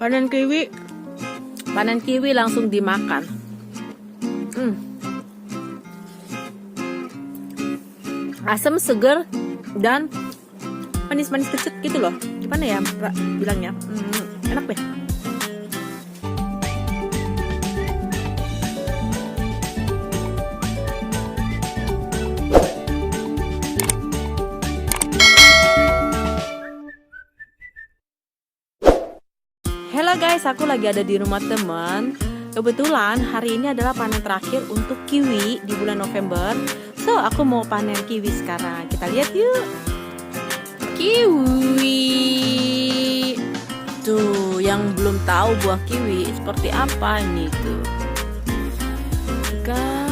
Panen kiwi langsung dimakan. Asam, seger, dan manis-manis kecut gitu loh. Gimana ya bilangnya? Enak deh. Halo guys, aku lagi ada di rumah teman. Kebetulan hari ini adalah panen terakhir untuk kiwi di bulan November. So, aku mau panen kiwi sekarang. Kita lihat yuk. Kiwi. Tuh, yang belum tahu buah kiwi seperti apa ini tuh. Kan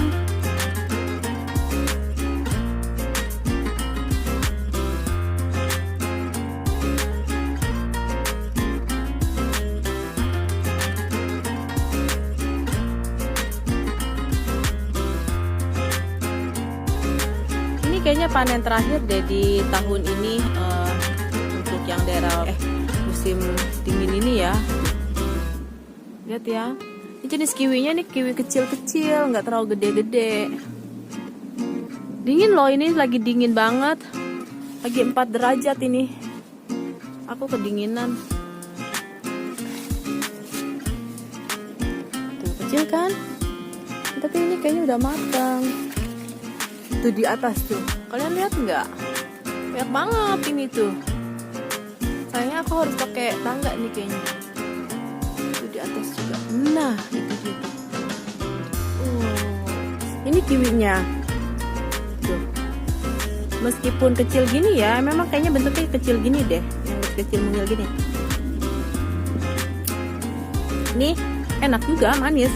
kayaknya panen terakhir deh di tahun ini untuk yang daerah musim dingin ini ya. Lihat ya, ini jenis kiwinya nih kiwi kecil-kecil, nggak terlalu gede-gede. Dingin loh, ini lagi dingin banget, lagi 4 derajat ini. Aku kedinginan. Tuh, kecil kan? Tapi ini kayaknya udah matang. Tuh di atas tuh, kalian lihat nggak? Banyak banget ini tuh. Sayangnya aku harus pakai tangga nih kayaknya. Tuh di atas juga. Nah itu gitu. Ini kiwinya. Tuh. Meskipun kecil gini ya, memang kayaknya bentuknya kecil gini deh, yang kecil mungil gini. Ini enak juga, manis.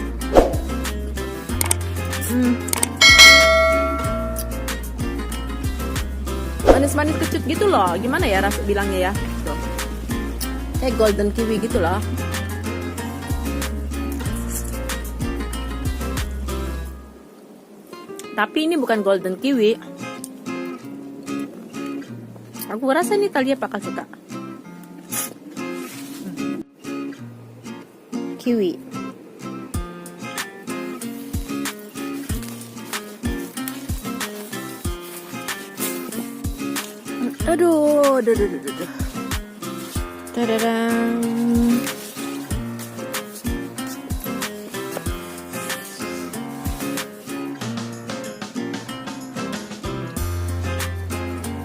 Manis-manis kecut gitu loh. Gimana ya rasa bilangnya ya? Tuh. Kayak golden kiwi gitu loh. Tapi ini bukan golden kiwi. Aku rasa ini Talia bakal suka. Kiwi. Aduh. Tadadang.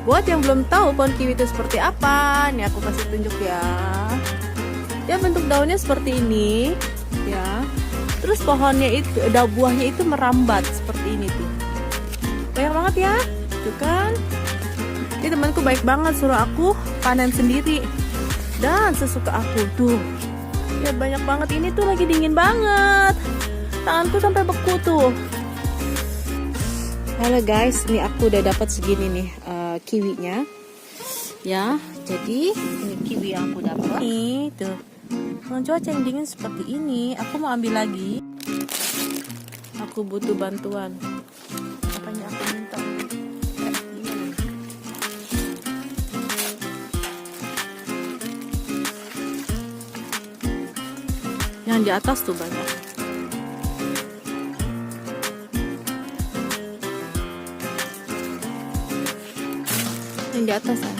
Buat yang belum tahu pohon kiwi itu seperti apa, nih aku kasih tunjuk ya. Dia bentuk daunnya seperti ini, ya. Terus pohonnya itu, buahnya itu merambat seperti ini tuh. Banyak banget ya, tuh kan? Ini temanku baik banget, suruh aku panen sendiri dan sesuka aku tuh. Ya banyak banget, ini tuh lagi dingin banget. Tanganku sampai beku tuh. Halo guys, ini aku udah dapat segini nih kiwinya. Ya, jadi ini kiwi yang aku dapat. Nih tuh. Kalau cuaca yang dingin seperti ini, aku mau ambil lagi. Aku butuh bantuan. Apanya aku minta? Yang di atas tuh banyak. Yang di atas ya.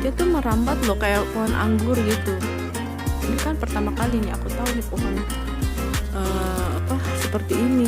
Dia tuh merambat loh kayak pohon anggur gitu. Ini kan pertama kali nih aku tahu nih pohon seperti ini.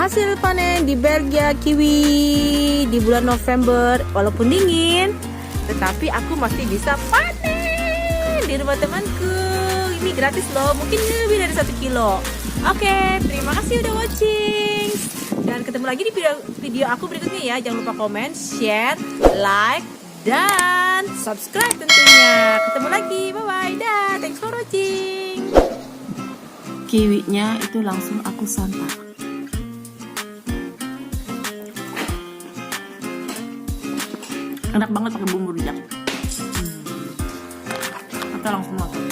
hasil panen di Belgia kiwi di bulan November. Walaupun dingin, tetapi aku masih bisa panen di rumah temanku. Ini gratis loh, mungkin lebih dari 1 kilo. Oke, terima kasih udah watching. Dan ketemu lagi di video aku berikutnya ya. Jangan lupa komen, share, like, dan subscribe tentunya. Ketemu lagi, bye-bye. Dah, thanks for watching. Kiwinya itu langsung aku santap. Enak banget pakai bumbu rujak. Kita langsung makan.